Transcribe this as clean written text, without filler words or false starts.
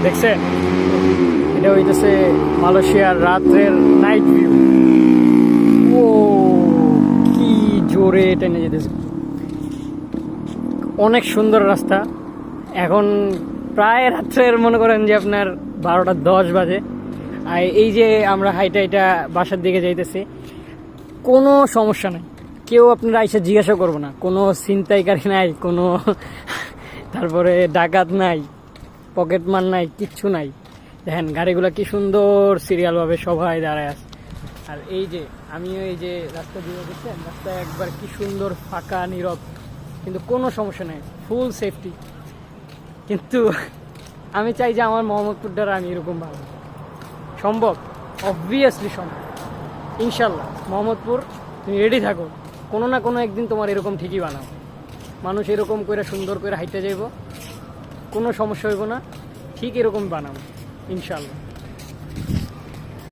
দেখছেন, এটা হইতেছে মালয়েশিয়ার রাত্রের নাইট ভিউ। ও কি জোরে টেনে যেতেছে, অনেক সুন্দর রাস্তা। এখন প্রায় রাত্রের মনে করেন যে আপনার 12টা 10 বাজে। আর এই যে আমরা হাইটা হাইটা বাসার দিকে যাইতেছি, কোনো সমস্যা নাই, কেউ আপনারা এসে জিজ্ঞাসা করবো না, কোনো ছিনতাইকারী নাই, কোনো তারপরে ডাকাত নাই, পকেটমার নাই, কিচ্ছু নাই। দেখেন গাড়িগুলো কি সুন্দর সিরিয়ালভাবে সবাই দাঁড়ায় আছে। আর এই যে আমিও এই যে রাস্তা দিয়ে দেখছেন, রাস্তা একবার কি সুন্দর ফাঁকা নীরব, কিন্তু কোনো সমস্যা নেই, ফুল সেফটি। কিন্তু আমি চাই যে আমার মোহাম্মদপুর দ্বারা আমি এরকম ভালো সম্ভব, অবভিয়াসলি সম্ভব, ইনশাল্লাহ। মোহাম্মদপুর তুমি রেডি থাকো, কোনো না কোনো একদিন তোমার এরকম ঠিকই বানাও। মানুষ এরকম করে সুন্দর করে হাইটে যাইব, কোনো সমস্যা হইব না, ঠিক এরকম বানাবো ইনশাল্লাহ।